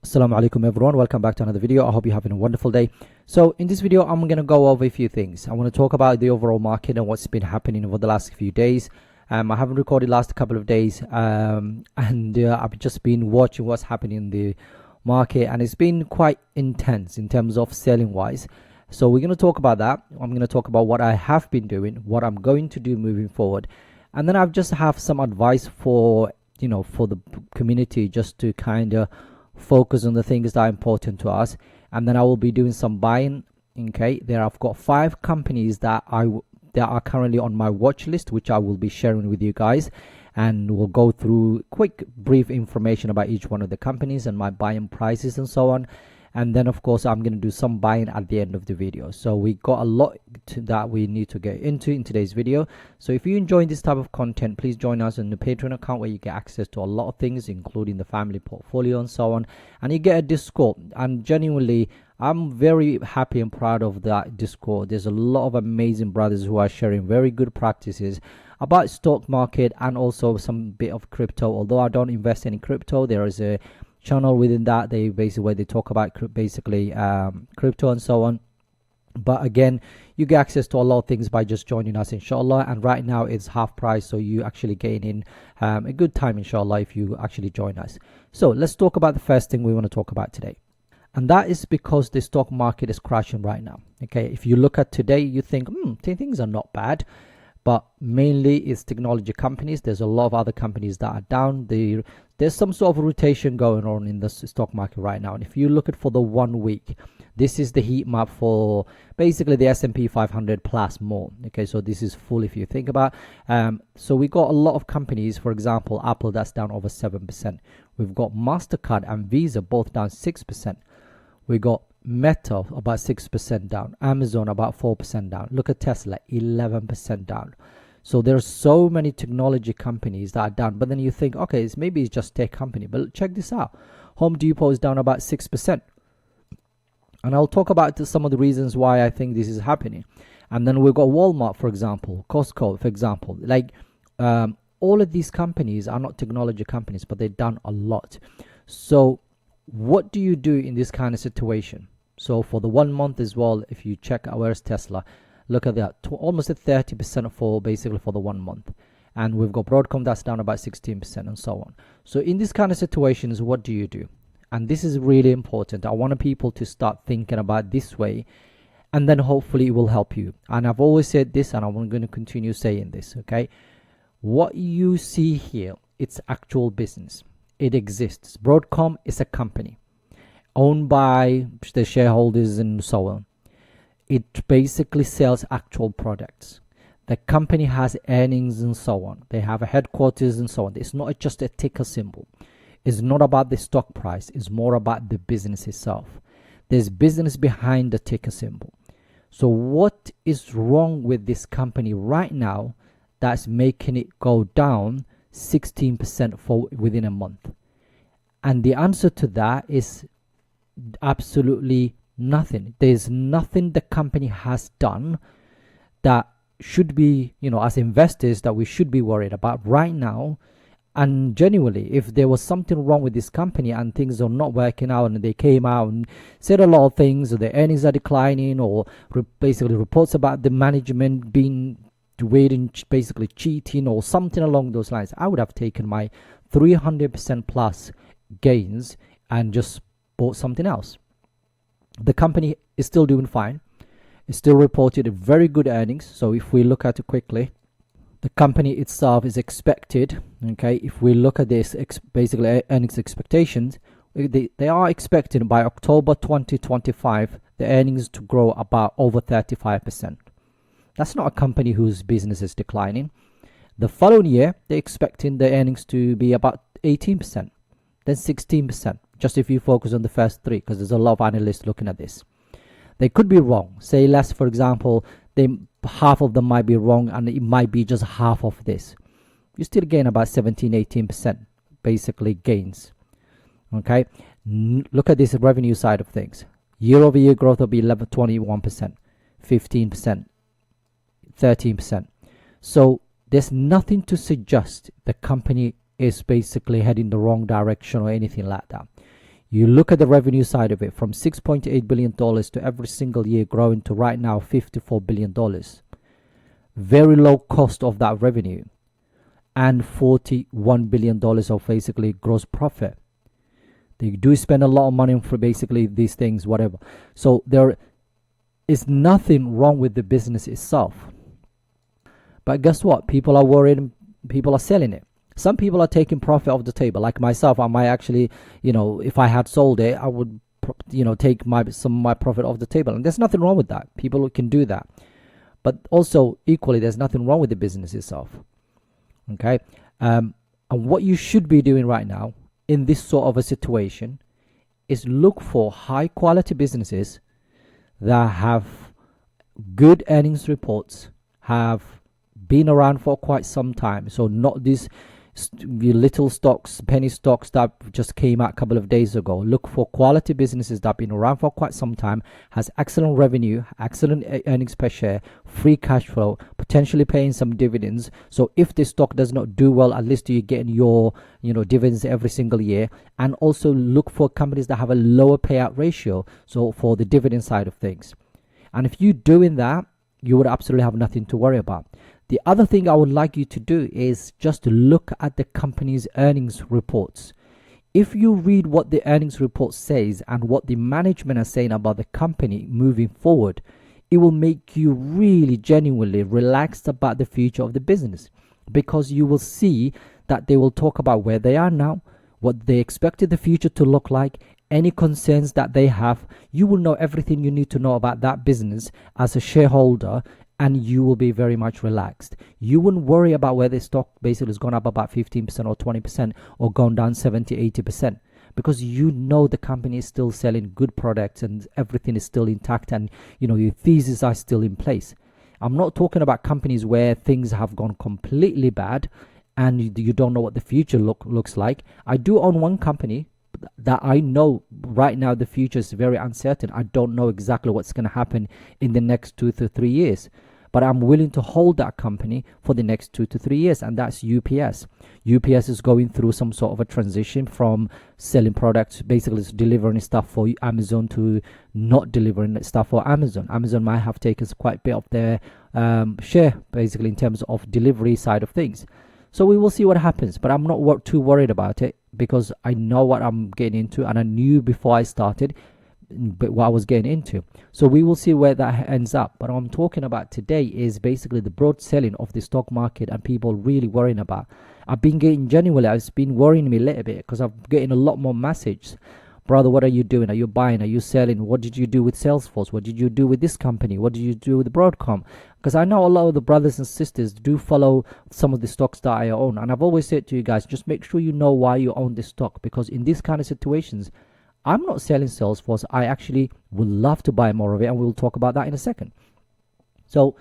Assalamu Alaikum everyone, welcome back to another video. I hope you're having a wonderful day. So in this video I'm going to go over a few things. I want to talk about the overall market and what's been happening over the last few days. I haven't recorded last couple of days I've just been watching what's happening in the market, and it's been quite intense in terms of selling wise. So we're going to talk about that. I'm going to talk about what I have been doing, what I'm going to do moving forward, and then I've just have some advice for for the community, just to kind of focus on the things that are important to us. And then I will be doing some buying. Okay, there I've got 5 companies that are currently on my watch list, which I will be sharing with you guys, and we'll go through quick brief information about each one of the companies and my buying prices and so on. And then of course I'm going to do some buying at the end of the video. So we got a lot that we need to get into in today's video. So if you enjoy this type of content, please join us on the Patreon account, where you get access to a lot of things, including the family portfolio and so on, and you get a Discord. And genuinely I'm very happy and proud of that Discord. There's a lot of amazing brothers who are sharing very good practices about stock market and also some bit of crypto. Although I don't invest in crypto, there is a channel within that they talk about crypto and so on. But again, you get access to a lot of things by just joining us, inshallah. And right now it's half price, so you actually gain in a good time, inshallah, if you actually join us. So let's talk about the first thing we want to talk about today, and that is because the stock market is crashing right now. Okay, if you look at today, you think things are not bad, but mainly it's technology companies. There's a lot of other companies that are down. There's some sort of rotation going on in the stock market right now. And if you look at for the 1 week, this is the heat map for basically the S&P 500 plus more. Okay, so this is full if you think about. So we got a lot of companies, for example, Apple, that's down over 7%. We've got MasterCard and Visa both down 6%. We got Meta about 6% down, Amazon about 4% down. Look at Tesla, 11% down. So there's so many technology companies that are down. But then you think, okay, maybe it's just tech company. But check this out. Home Depot is down about 6%. And I'll talk about some of the reasons why I think this is happening. And then we've got Walmart, for example, Costco, for example. Like all of these companies are not technology companies, but they've done a lot. So what do you do in this kind of situation? So for the 1 month as well, if you check out where's Tesla, look at that, almost at 30% for basically for the 1 month. And we've got Broadcom that's down about 16% and so on. So in this kind of situations, what do you do? And this is really important. I want people to start thinking about this way, and then hopefully it will help you. And I've always said this, and I'm going to continue saying this, okay? What you see here, it's actual business. It exists. Broadcom is a company owned by the shareholders and so on. It basically sells actual products. The company has earnings and so on. They have a headquarters and so on. It's not just a ticker symbol. It's not about the stock price. It's more about the business itself. There's business behind the ticker symbol. So what is wrong with this company right now that's making it go down 16% for within a month? And the answer to that is absolutely nothing. There's nothing the company has done that should be, as investors, that we should be worried about right now. And genuinely, if there was something wrong with this company and things are not working out, and they came out and said a lot of things, or the earnings are declining, or basically reports about the management being basically cheating or something along those lines, I would have taken my 300% plus gains and just bought something else. The company is still doing fine. It still reported a very good earnings. So if we look at it quickly, the company itself is expected, okay, if we look at this basically earnings expectations, they are expecting by October 2025 the earnings to grow about over 35%. That's not a company whose business is declining. The following year, they're expecting the earnings to be about 18%, then 16%, just if you focus on the first 3, because there's a lot of analysts looking at this. They could be wrong. Say less, for example, half of them might be wrong, and it might be just half of this. You still gain about 17-18% basically gains. Okay, look at this revenue side of things. Year-over-year growth will be 21%, 15%, 13%. So there's nothing to suggest the company is basically heading the wrong direction or anything like that. You look at the revenue side of it, from $6.8 billion to every single year growing to right now $54 billion. Very low cost of that revenue, and $41 billion of basically gross profit. They do spend a lot of money for basically these things, whatever. So there is nothing wrong with the business itself. But guess what? People are worried, people are selling it. Some people are taking profit off the table. Like myself, I might actually, if I had sold it, I would, take some of my profit off the table. And there's nothing wrong with that. People can do that. But also, equally, there's nothing wrong with the business itself. Okay? And what you should be doing right now in this sort of a situation is look for high quality businesses that have good earnings reports, have been around for quite some time. So not these little stocks, penny stocks that just came out a couple of days ago. Look for quality businesses that have been around for quite some time, has excellent revenue, excellent earnings per share, free cash flow, potentially paying some dividends. So if the stock does not do well, at least you're getting your dividends every single year. And also look for companies that have a lower payout ratio, so for the dividend side of things. And if you're doing that, you would absolutely have nothing to worry about. The other thing I would like you to do is just to look at the company's earnings reports. If you read what the earnings report says and what the management are saying about the company moving forward, it will make you really genuinely relaxed about the future of the business, because you will see that they will talk about where they are now, what they expected the future to look like, any concerns that they have. You will know everything you need to know about that business as a shareholder, and you will be very much relaxed. You wouldn't worry about whether the stock basically has gone up about 15% or 20% or gone down 70-80%, because you know the company is still selling good products and everything is still intact, and your theses are still in place. I'm not talking about companies where things have gone completely bad and you don't know what the future looks like. I do own one company that I know right now the future is very uncertain. I don't know exactly what's going to happen in the next 2 to 3 years, but I'm willing to hold that company for the next 2 to 3 years, and that's UPS. UPS is going through some sort of a transition from selling products, basically delivering stuff for Amazon, to not delivering stuff for Amazon. Amazon might have taken quite a bit of their share, basically, in terms of delivery side of things. So we will see what happens, but I'm not too worried about it, because I know what I'm getting into, and I knew before I started what I was getting into. So we will see where that ends up. But what I'm talking about today is basically the broad selling of the stock market and people really worrying about. I've been getting genuinely, it's been worrying me a little bit, because I'm getting a lot more messages. Brother, what are you doing? Are you buying? Are you selling? What did you do with Salesforce? What did you do with this company? What did you do with Broadcom? Because I know a lot of the brothers and sisters do follow some of the stocks that I own. And I've always said to you guys, just make sure you know why you own this stock. Because in these kind of situations, I'm not selling Salesforce. I actually would love to buy more of it. And we'll talk about that in a second. So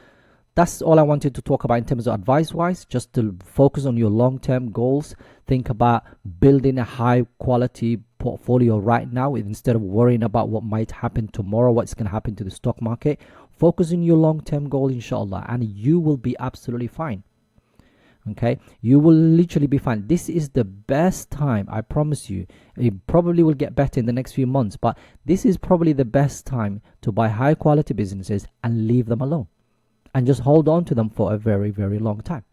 that's all I wanted to talk about in terms of advice-wise, just to focus on your long-term goals. Think about building a high-quality portfolio right now instead of worrying about what might happen tomorrow, what's going to happen to the stock market. Focus on your long-term goal, inshallah, and you will be absolutely fine. Okay, you will literally be fine. This is the best time, I promise you. It probably will get better in the next few months, but this is probably the best time to buy high-quality businesses and leave them alone, and just hold on to them for a very, very long time.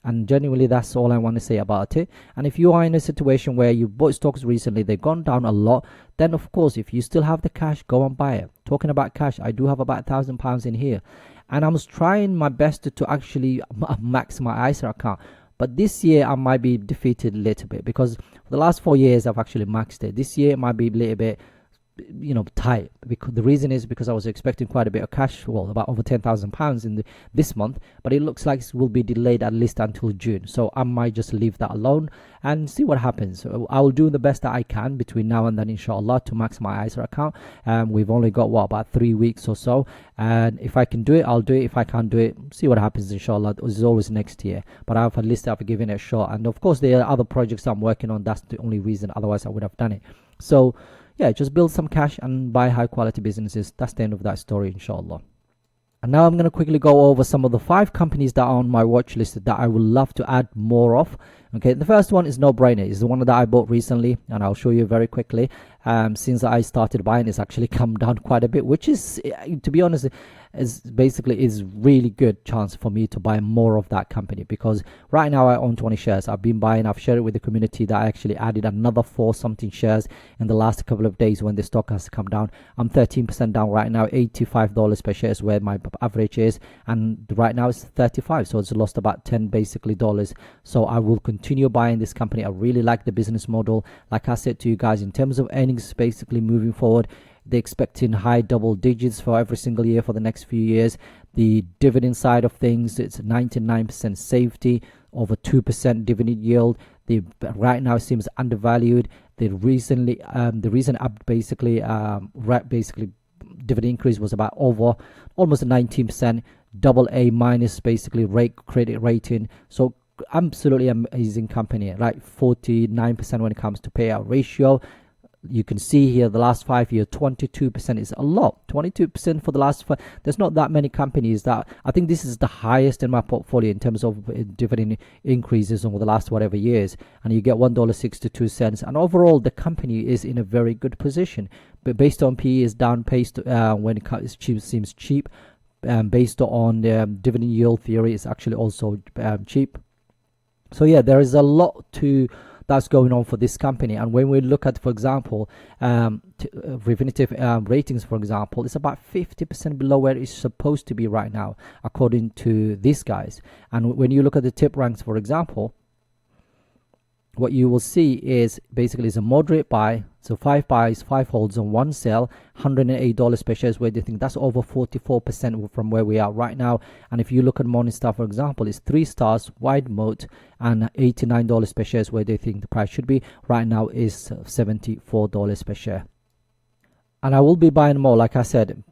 And genuinely, that's all I want to say about it. And if you are in a situation where you bought stocks recently, they've gone down a lot, then of course, if you still have the cash, go and buy it. Talking about cash, I do have about £1,000 in here, and I was trying my best to actually max my ISA account. But this year I might be defeated a little bit, because for the last 4 years I've actually maxed it. This year it might be a little bit tight, because the reason is because I was expecting quite a bit of cash, well, about over £10,000 in this month, but it looks like it will be delayed at least until June. So I might just leave that alone and see what happens. So I will do the best that I can between now and then, inshallah, to max my ISA account. We've only got about 3 weeks or so, and if I can do it, I'll do it. If I can't do it, see what happens, inshallah. It's always next year, but I've at least given it a shot. And of course there are other projects I'm working on. That's the only reason, otherwise I would have done it. So yeah, just build some cash and buy high quality businesses. That's the end of that story, inshallah. And now I'm going to quickly go over some of the 5 companies that are on my watch list that I would love to add more of. Okay, the first one is No Brainer. It's the one that I bought recently, and I'll show you very quickly. Since I started buying, it's actually come down quite a bit, which is, to be honest, is really good chance for me to buy more of that company, because right now I own 20 shares. I've been buying, I've shared it with the community that I actually added another 4 something shares in the last couple of days when the stock has come down. I'm 13% down right now. $85 per share is where my average is, and right now it's 35, so it's lost about 10 basically dollars. So I will continue buying this company. I really like the business model. Like I said to you guys, in terms of earnings basically moving forward, they're expecting high double digits for every single year for the next few years. The dividend side of things, it's 99% safety, over 2% dividend yield. Right now it seems undervalued. The reason basically dividend increase was about over almost 19%, double A minus basically credit rating. So absolutely amazing company, right? 49% when it comes to payout ratio. You can see here the last 5 years, 22% is a lot. 22% for the last 5. There's not that many companies that, I think this is the highest in my portfolio in terms of dividend increases over the last whatever years. And you get $1.62. And overall, the company is in a very good position. But based on PE is down paced when it seems cheap. Based on dividend yield theory, it's actually also cheap. So yeah, there is a lot that's going on for this company. And when we look at, for example, Refinitiv ratings, for example, it's about 50% below where it's supposed to be right now, according to these guys. And when you look at the tip ranks, for example, what you will see is basically is a moderate buy. So 5 buys, 5 holds, and 1 sell. $108 per share is where they think that's over 44% from where we are right now. And if you look at Morningstar, for example, it's 3 stars, wide moat, and $89 per share is where they think the price should be. Right now is $74 per share. And I will be buying more, like I said,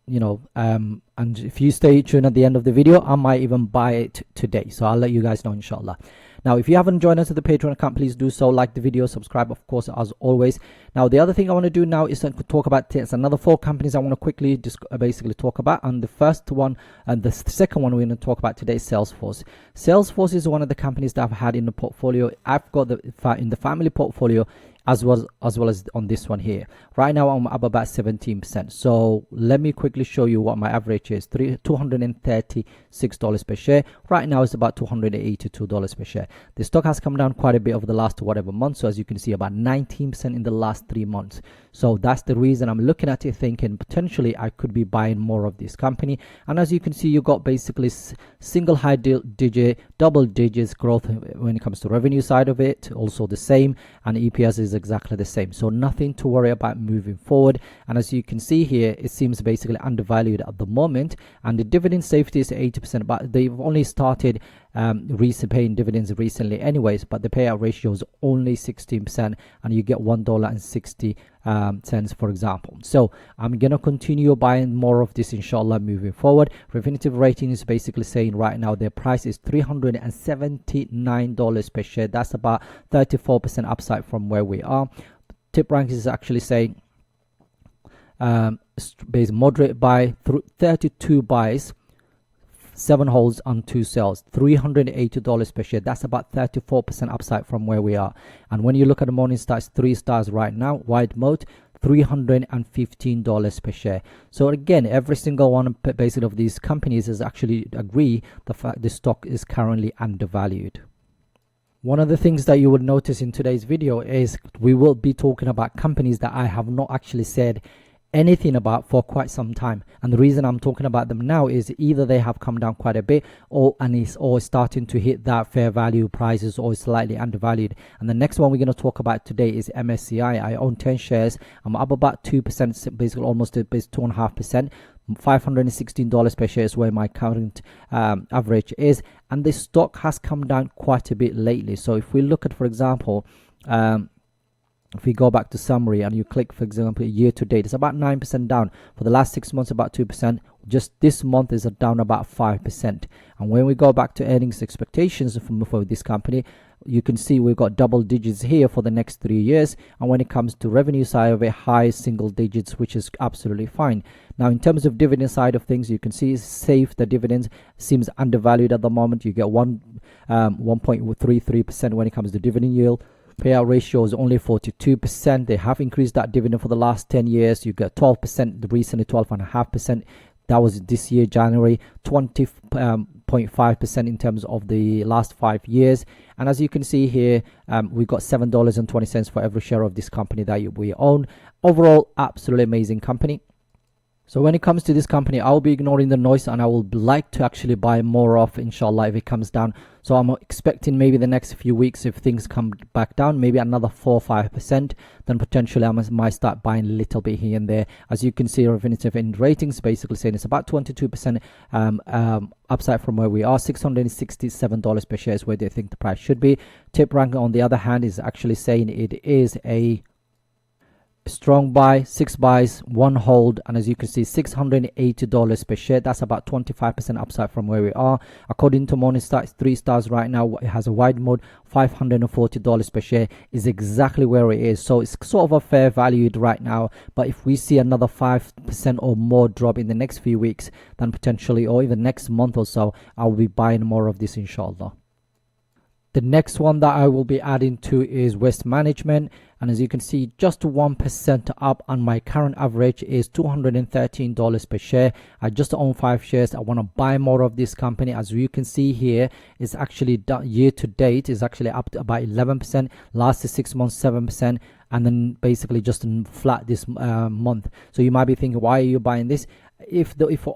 and if you stay tuned at the end of the video, I might even buy it today. So I'll let you guys know, inshallah. Now, if you haven't joined us at the Patreon account, please do so. Like the video, subscribe, of course, as always. Now, the other thing I want to do now is to talk about another 4 companies I want to quickly basically talk about. And the first one and the second one we're going to talk about today is Salesforce. Salesforce is one of the companies that I've had in the portfolio. I've got in the family portfolio as well as on this one here. Right now I'm up about 17%. So let me quickly show you what my average is. $236 per share. Right now it's about $282 per share. The stock has come down quite a bit over the last whatever month. So as you can see, about 19% in the last 3 months. So that's the reason I'm looking at it thinking potentially I could be buying more of this company. And as you can see, you got basically single high digit, double digits growth when it comes to revenue side of it. Also the same, and EPS is exactly the same. So nothing to worry about moving forward. And as you can see here, it seems basically undervalued at the moment, and the dividend safety is 80%, but they've only started paying dividends recently anyways, but the payout ratio is only 16%, and you get $1.60 for example. So I'm gonna continue buying more of this, inshallah, moving forward. Refinitiv rating is basically saying right now their price is $379 per share. That's about 34% upside from where we are. Tip rank is actually saying base moderate buy, 32 buys, 7 holds and 2 sells, $380 per share. That's about 34% upside from where we are. And when you look at the Morningstar, it's 3 stars right now, wide moat, $315 per share. So again, every single one basically of these companies is actually agree the fact the stock is currently undervalued. One of the things that you will notice in today's video is we will be talking about companies that I have not actually said anything about for quite some time, and the reason I'm talking about them now is either they have come down quite a bit or starting to hit that fair value prices or slightly undervalued. And the next one we're going to talk about today is MSCI. I own 10 shares. I'm up about 2%, basically almost 2.5%. $516 per share is where my current average is, and the stock has come down quite a bit lately. So if we look at, for example, if we go back to summary and you click, for example, year to date, it's about 9% down. For the last 6 months, about 2%. Just this month is down about 5%. And when we go back to earnings expectations for this company, you can see we've got double digits here for the next 3 years, and when it comes to revenue side of it, high single digits, which is absolutely fine. Now in terms of dividend side of things, you can see safe, the dividends seems undervalued at the moment. You get 1.33% when it comes to dividend yield. Payout ratio is only 42%. They have increased that dividend for the last 10 years. You get 12%, recently 12.5%. That was this year, January, 20.5% in terms of the last 5 years. And as you can see here, we've got $7.20 for every share of this company that we own. Overall, absolutely amazing company. So when it comes to this company, I'll be ignoring the noise, and I would like to actually buy more of, inshallah, if it comes down. So I'm expecting maybe the next few weeks, if things come back down, maybe another 4 or 5%, then potentially I might start buying a little bit here and there. As you can see, Refinitiv in ratings basically saying it's about 22% upside from where we are. $667 per share is where they think the price should be. Tip rank, on the other hand, is actually saying it is a strong buy, 6 buys, 1 hold, and as you can see, $680 per share. That's about 25% upside from where we are. According to Morningstar, it's 3 stars right now. It has a wide mode. $540 per share is exactly where it is. So it's sort of a fair valued right now, but if we see another 5% or more drop in the next few weeks, then potentially, or even next month or so, I'll be buying more of this, inshallah. The next one that I will be adding to is West Management, and as you can see, just 1% up, and my current average is $213 per share. I just own 5 shares. I want to buy more of this company. As you can see here, it's actually year to date is actually up to about 11%, last 6 months 7%, and then basically just flat this month. So you might be thinking, why are you buying this? If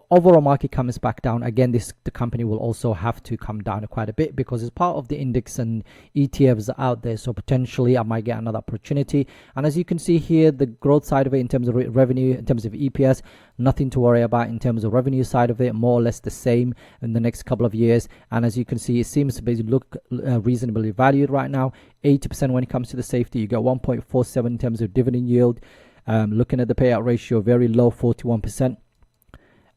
overall market comes back down again, the company will also have to come down quite a bit, because it's part of the index and ETFs out there. So potentially I might get another opportunity. And as you can see here, the growth side of it in terms of revenue, in terms of EPS, nothing to worry about. In terms of revenue side of it, more or less the same in the next couple of years. And as you can see, it seems to be look reasonably valued right now. 80% when it comes to the safety. You get 1.47 in terms of dividend yield. Looking at the payout ratio, very low, 41%.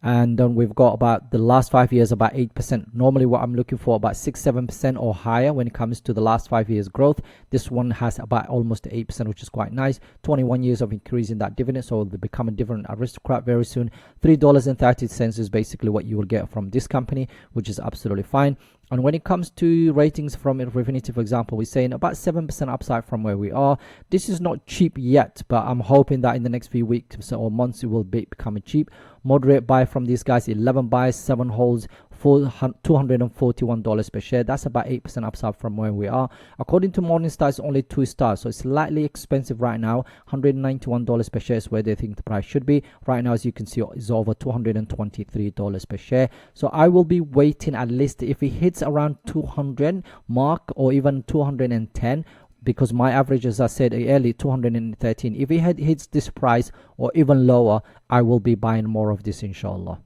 And then we've got about the last 5 years about 8%. Normally what I'm looking for about 6-7% or higher when it comes to the last 5 years growth. This one has about almost 8%, which is quite nice. 21 years of increasing that dividend, so they'll become a dividend aristocrat very soon. $3.30 is basically what you will get from this company, which is absolutely fine. And when it comes to ratings from Refinitiv, for example, we're saying about 7% upside from where we are. This is not cheap yet, but I'm hoping that in the next few weeks or months it will become cheap. Moderate buy from these guys, 11 buys, 7 holds, $241 per share. That's about 8% upside from where we are. According to Morningstar, it's only 2 stars, so it's slightly expensive right now. $191 per share is where they think the price should be. Right now, as you can see, it's over $223 per share. So I will be waiting at least if it hits around 200 mark or even 210, because my average, as I said earlier, 213. If it hits this price or even lower, I will be buying more of this, inshallah.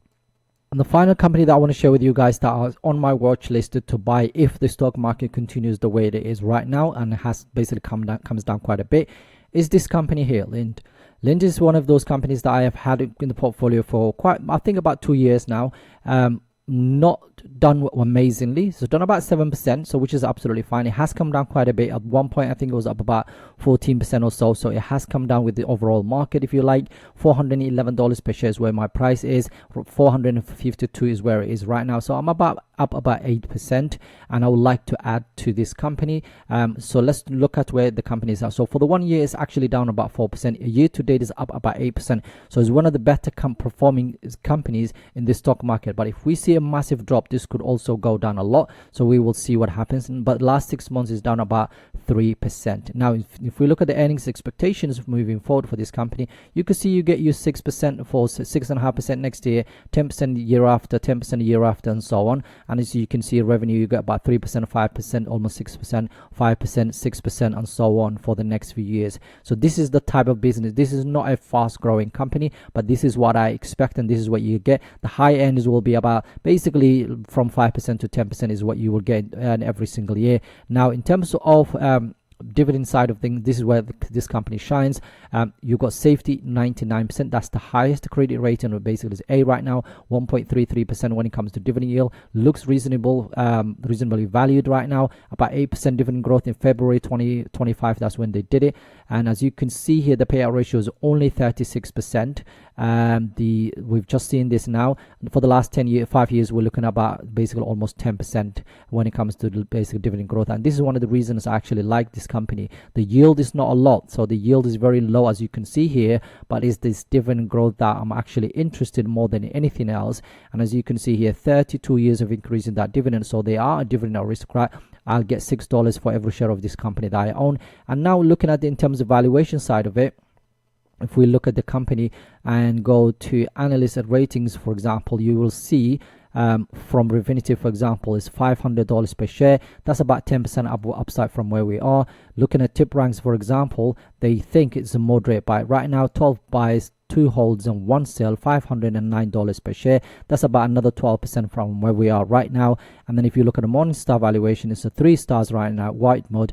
And the final company that I want to share with you guys that are on my watch list to buy if the stock market continues the way it is right now and has basically comes down quite a bit is this company here, Linde. Linde is one of those companies that I have had in the portfolio for I think about 2 years now. Not done amazingly, so done about 7%, so which is absolutely fine. It has come down quite a bit. At one point I think it was up about 14% or so, so it has come down with the overall market, if you like. $411 per share is where my price is. 452 is where it is right now, so I'm up about 8%, and I would like to add to this company. So let's look at where the companies are. So for the 1 year it's actually down about 4%. Year to date is up about 8%, so it's one of the better performing companies in the stock market. But if we see a massive drop, this could also go down a lot, so we will see what happens. But last 6 months is down about 3%. Now if we look at the earnings expectations moving forward for this company, you can see you get your 6% for 6.5% next year, 10% the year after, 10% the year after, and so on. And as you can see, revenue, you get about 3%, 5%, almost 6%, 5%, 6%, and so on for the next few years. So this is the type of business. This is not a fast growing company, but this is what I expect, and this is what you get. The high ends will be about basically from 5% to 10% is what you will get every single year. Now in terms of dividend side of things, this is where this company shines. You've got safety 99%. That's the highest credit rating, or basically is A right now, 1.33% when it comes to dividend yield. Looks reasonable, reasonably valued right now. About 8% dividend growth in February 2025. That's when they did it. And as you can see here, the payout ratio is only 36%. We've just seen this now. For the last 5 years, we're looking at about basically almost 10% when it comes to the basic dividend growth. And this is one of the reasons I actually like this company. The yield is not a lot, so the yield is very low, as you can see here, but it's this dividend growth that I'm actually interested more than anything else. And as you can see here, 32 years of increasing that dividend, so they are a dividend aristocrat. I'll get $6 for every share of this company that I own. And now looking at it in terms of valuation side of it, if we look at the company and go to analyst ratings, for example, you will see from Refinitiv, for example, is $500 per share. That's about 10% upside from where we are. Looking at tip ranks, for example, they think it's a moderate buy. Right now, 12 buys, 2 holds and 1 sell, $509 per share. That's about another 12% from where we are right now. And then if you look at the Morningstar valuation, it's a 3 stars right now, white mode,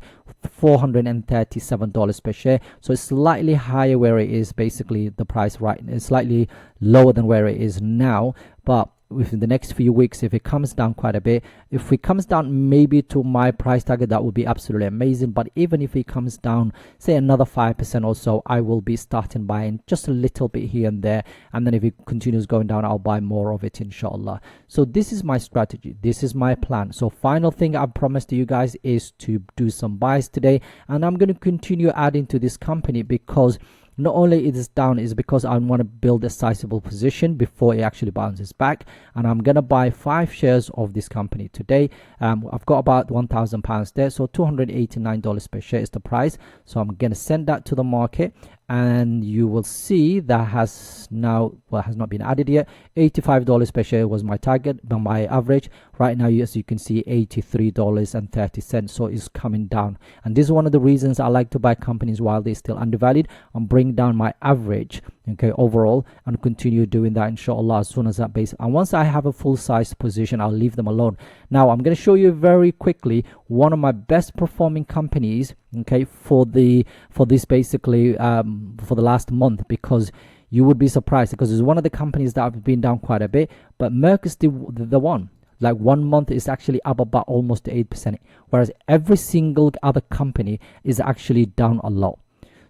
$437 per share. So it's slightly higher where it is, basically the price right. It's slightly lower than where it is now, but within the next few weeks, if it comes down quite a bit, if it comes down maybe to my price target, that would be absolutely amazing. But even if it comes down, say another 5% or so, I will be starting buying just a little bit here and there. And then if it continues going down, I'll buy more of it, inshallah. So this is my strategy. This is my plan. So final thing I promised to you guys is to do some buys today. And I'm going to continue adding to this company, because not only it is down, is because I want to build a sizable position before it actually bounces back. And I'm going to buy 5 shares of this company today. I've got about £1,000 there, so $289 per share is the price. So I'm going to send that to the market, and you will see that has now, well, has not been added yet. $85 per share was my target, but my average right now, as you can see, $83.30. So it's coming down, and this is one of the reasons I like to buy companies while they're still undervalued and bring down my average, okay, overall, and continue doing that, inshallah, as soon as that base. And once I have a full size position, I'll leave them alone. Now I'm going to show you very quickly one of my best performing companies, okay, for this basically for the last month, because you would be surprised, because it's one of the companies that have been down quite a bit, but Merck is the one. Like 1 month is actually up about almost 8%, whereas every single other company is actually down a lot.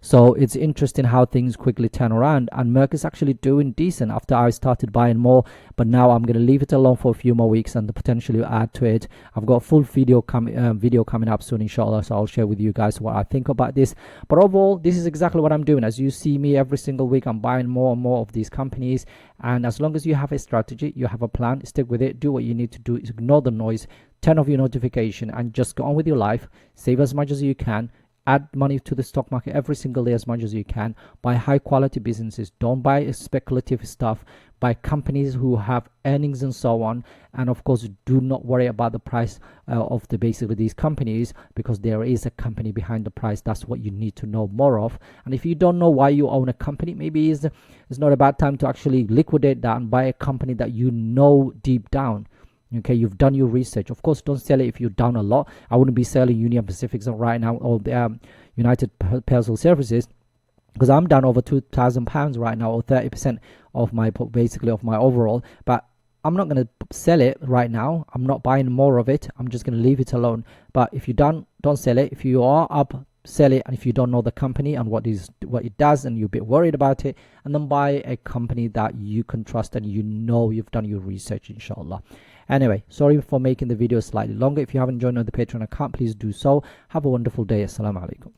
So it's interesting how things quickly turn around, and Merck is actually doing decent after I started buying more. But now I'm going to leave it alone for a few more weeks and potentially add to it. I've got a full video coming up soon, inshallah, so I'll share with you guys what I think about this. But overall, this is exactly what I'm doing. As you see me every single week, I'm buying more and more of these companies. And as long as you have a strategy, you have a plan, stick with it, do what you need to do, ignore the noise, turn off your notification, and just go on with your life. Save as much as you can. Add money to the stock market every single day as much as you can. Buy high quality businesses. Don't buy speculative stuff. Buy companies who have earnings and so on. And of course, do not worry about the price of basically these companies, because there is a company behind the price. That's what you need to know more of. And if you don't know why you own a company, maybe it's not a bad time to actually liquidate that and buy a company that you know deep down. Okay, you've done your research. Of course, don't sell it if you're down a lot. I wouldn't be selling Union Pacific right now, or the United Parcel Services, because I'm down over £2,000 right now, or 30% of my basically of my overall. But I'm not going to sell it right now. I'm not buying more of it. I'm just going to leave it alone. But if you're down, don't sell it. If you are up, sell it. And if you don't know the company and what it does, and you're a bit worried about it, and then buy a company that you can trust and you know you've done your research, inshallah. Anyway, sorry for making the video slightly longer. If you haven't joined on the Patreon account, please do so. Have a wonderful day. Assalamu Alaikum.